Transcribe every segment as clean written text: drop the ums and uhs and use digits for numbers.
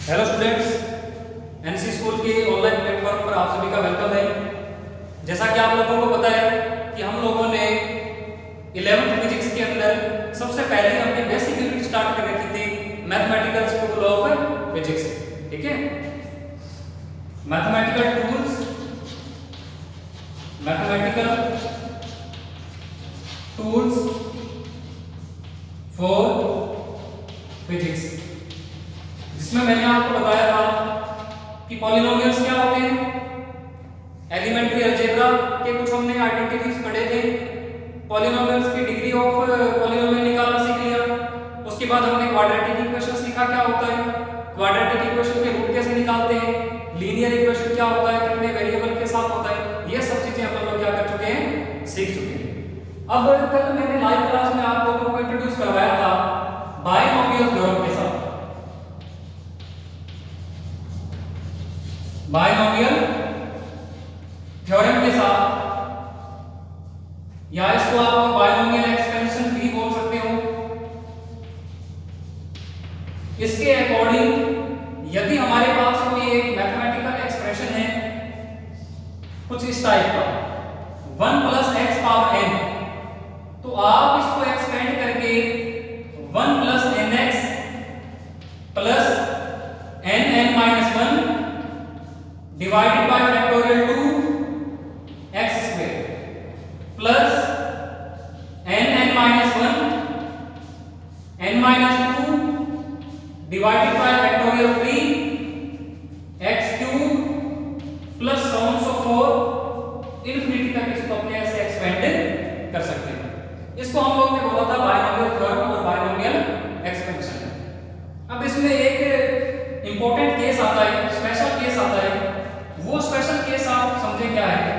Hello students, NC school के online platform पर आप सभी का वेलकम है। जैसा कि आप लोगों को पता है कि हम लोगों ने 11th फिजिक्स के अंदर सबसे पहले अपनी बेसिक यूनिट स्टार्ट कर रखी थी मैथमेटिकल स्कूल ऑफ फिजिक्स। ठीक है, मैथमेटिकल टूल्स फॉर फिजिक्स, जिसमें मैंने आपको बताया था कि पॉलिनोमियल्स क्या होते हैं। एलिमेंट्री अलजेब्रा के कुछ हमने आइडेंटिटीज पढ़े थे। पॉलिनोमियल्स की डिग्री ऑफ पॉलिनोमियल निकालना सीख लिया। उसके बाद हमने क्वाड्रेटिक इक्वेशन सीखा क्या होता है, क्वाड्रेटिक इक्वेशन के रूट कैसे निकालते हैं, लीनियर इक्वेशन क्या होता है, कितने वेरिएबल के साथ होता है। ये सब चीजें हम लोग क्या कर चुके हैं, सीख चुके हैं। अब कल मैंने लाइव क्लास में आप लोगों को इंट्रोड्यूस करवाया था बायनोमियल थ्योरम के साथ। बायनोमियल थ्योरम के साथ, या इसको आप बायनोमियल एक्सपेंशन भी बोल सकते हो। इसके अकॉर्डिंग यदि हमारे पास कोई एक मैथमेटिकल एक्सप्रेशन है कुछ इस टाइप का 1 + x पावर n, तो आप इसको एक्सपेंड करके 1 + nx plus nn-1 divided by factorial 2x² plus nn-1 n-2 divided by factorial 3x³ plus so on so forth infinity तक इसको अपने ऐसे एक्सपेंड कर सकते हैं। इसको हम लोग ने बोला था बायनोमियल थ्योरम और बायनोमियल एक्सपेंशन। अब इसमें एक इंपॉर्टेंट केस आता है, स्पेशल केस आता है। वो स्पेशल केस आप समझे क्या है।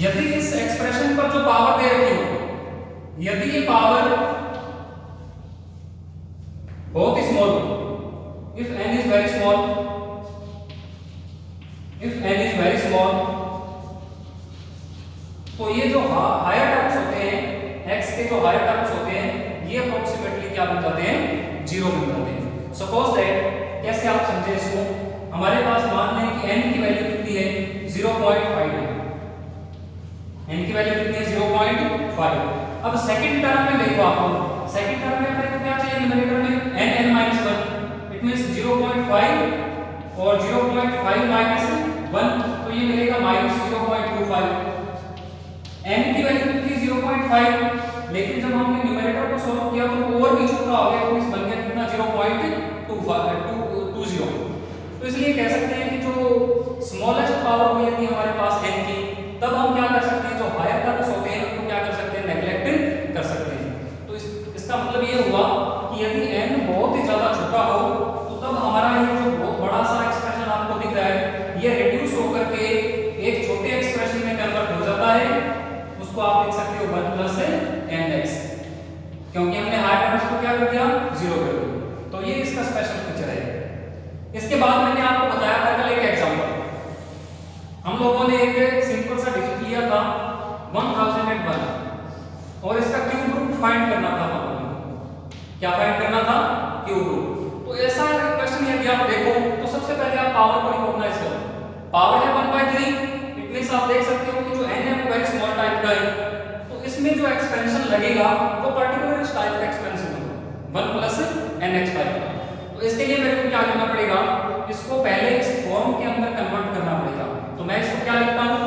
यदि इस एक्सप्रेशन पर जो पावर दे रखी हो, यदि ये पावर बहुत ही स्मॉल हो, if n is very small, तो ये जो हायर टर्म्स होते हैं, x के जो हायर टर्म्स होते हैं, ये अप्रोक्सीमेटली क्या बन जाते हैं, 0 बन जाते हैं। सपोज दैट, कैसे आप समझे इसको, हमारे पास मान लें कि n की वैल्यू कितनी है, 0.5 है। n की वैल्यू कितनी है, 0.5। अब सेकंड टर्म में देखो, आपको सेकंड टर्म में अपने को क्या चाहिए, न्यूमरेटर में nn-1, इट मींस 0.5 और 0.5 - 1, तो ये मिलेगा -0.25। n की वैल्यू कितनी, 0.5, लेकिन जब हमने न्यूमरेटर को सॉल्व किया तो और भी छोटा हो गया, तो इस बन गया कितना, 0.20। तो इसलिए कह सकते हैं कि जो स्मॉलेस्ट पावर हुई थी हमारे पास n की, तब हम क्या कर सकते हैं, जो हायर टर्म्स होते हैं उनको क्या कर सकते हैं, नेग्लेक्ट कर सकते हैं। तो इसका मतलब ये हुआ कि यदि n बहुत ही ज्यादा छोटा हो, तो तब हमारा ये जो बहुत बड़ा सा एक्सप्रेशन आपको दिख रहा है, ये रिड्यूस होकर के एक छोटे एक्सप्रेशन में कन्वर्ट हो जाता है। उसको आप लिख सकते हो 1 + nx, क्योंकि हमने हायर टर्म्स को क्या कर दिया, 0 कर दिया। तो ये इसका स्पेशल फीचर है। इसके बाद मैंने आपको बताया था कल एक एग्जांपल, हम लोगों ने एक सिंपल सा डिजिट लिया था 1001 और इसका क्यूब रूट फाइंड करना था। हम लोगों को क्या फाइंड करना था, क्यूब रूट। तो ऐसा क्वेश्चन यदि आप देखो तो सबसे पहले आप पावर को रिकॉग्नाइज करो। पावर है 1/3, इट मींस आप देख सकते हो कि जो n है वो वेरी स्मॉल टाइप का है, तो इसमें जो एक्सपेंशन लगेगा वो पर्टिकुलर इस टाइप का एक्सपेंशन होगा, 1 + nx टाइप का। तो इसके लिए मेरे को क्या करना पड़ेगा, इसको पहले इस फॉर्म के अंदर कन्वर्ट करना पड़ेगा। तो मैं इसको क्या लिखता हूं,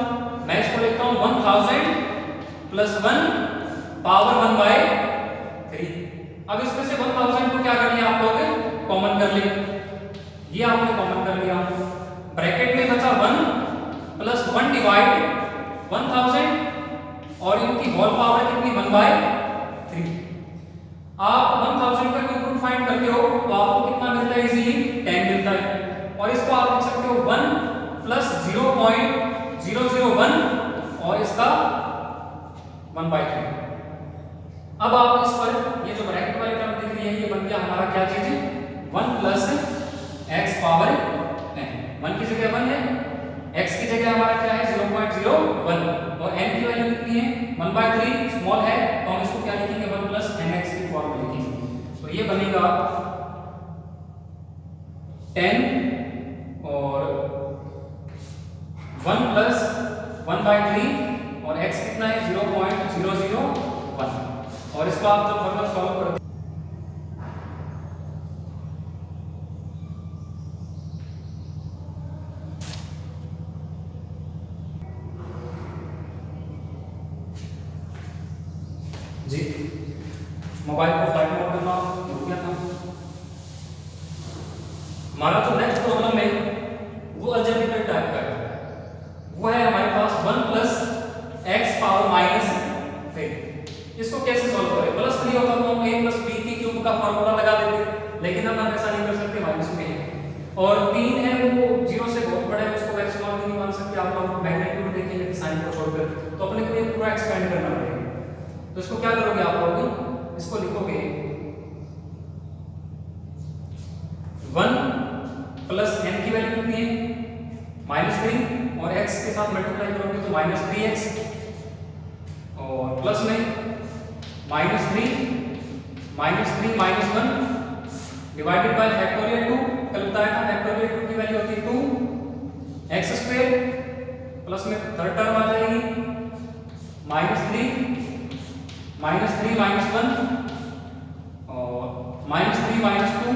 मैं इसको लिखता हूं 1000 + 1 पावर 1/3। अब इसमें से 1000 को क्या कर लिया आप लोग, कॉमन कर लिया। ये आपने कॉमन कर लिया, ब्रैकेट में बचा 1 + 1 डिवाइड 1000 और इनकी होल पावर कितनी, 1/3। आप 1000 का क्यूब रूट फाइंड करते हो तो आपको कितना मिलता है, इजीली 10 मिलता है। और इसको आप लिख सकते हो 1 + 0.001 और इसका 1/3। अब आप इस पर ये जो ब्रैकेट वाली टर्म दिख रही है, ये बन गया हमारा क्या चीज, 1 + x पावर n। 1 की जगह 1 है, x की जगह हमारा क्या है, 0.01 और n की वैल्यू कितनी है, 1/3 स्मॉल है, तो हम इसको क्या लिखेंगे, 1 + nx की फॉर्म में लिखेंगे। तो ये बनेगा 10 और 1 प्लस 1/3 और x कितना है 0.001 और इसको आप जब फर्दर सॉल्व करते जी मोबाइल को फ्लाइट मोड करना रुक गया था। हमारा जो नेक्स्ट प्रॉब्लम है वो अलजेब्रिकल टाइप का है, वो है हमारे पास 1 प्लस एक्स पावर माइनस 3। इसको कैसे सॉल्व करें? प्लस 3 होता तो हम a प्लस b की क्यूब का फार्मूला लगा देते, लेकिन अब हम ऐसा नहीं कर सकते, माइनस में है और 3 है वो 0 से बहुत बड़ा है, उसको वैल्यू स्मॉल नहीं मान सकते। आप लोग मैग्नीट्यूड देखेंगे साइन को छोड़कर, तो अपने को ये पूरा एक्सपेंड करना पड़ेगा। तो इसको क्या करोगे आप लोग? इसको लिखोगे 1 प्लस n की वैल्यू कितनी है -3 और x के साथ मल्टीप्लाई करोगे तो -3x और प्लस में -3 -1 डिवाइडेड बाय फैक्टोरियल 2। कल बताया था फैक्टोरियल 2 की वैल्यू होती है 2x² प्लस में थर्ड टर्म आ जाएगी -3 -1 और -3 -2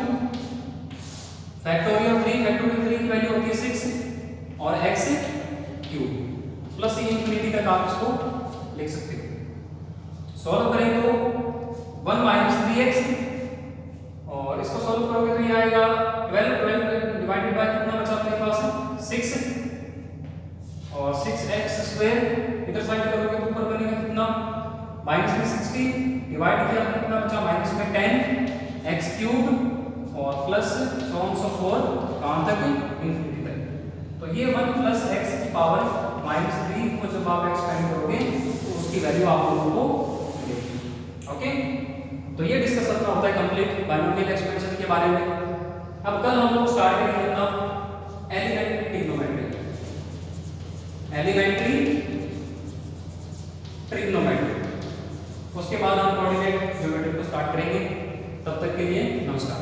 फैक्टोरियल 3 की वैल्यू होती है 6 और x³ प्लस इंफिनिटी तक आप इसको लिख सकते हो। सॉल्व करें तो 1 3x और इसको सॉल्व करोगे तो ये आएगा 12 डिवाइडेड बाय कितना बचा अपने पास 6 और 6x² इधर साइड करोगे तो ऊपर बनेगा कितना -60 डिवाइड किया तो कितना बचा -10x³ और plus so on so forth कहां तक इंफिनिटी तक। तो ये 1 प्लस x की पावर -3 को जब आप एक्सपेंड करोगे तो उसकी वैल्यू आप लोगों को मिलेगी। ओके, तो ये डिस्कस अपना होता है कंप्लीट बाइनोमियल एक्सपेंशन के बारे में। अब कल हम लोग स्टार्ट करेंगे अपना एलिमेंट्री ट्रिग्नोमेट्री, उसके बाद हम कोऑर्डिनेट ज्योमेट्री को स्टार्ट करेंगे। तब तक के लिए नमस्कार।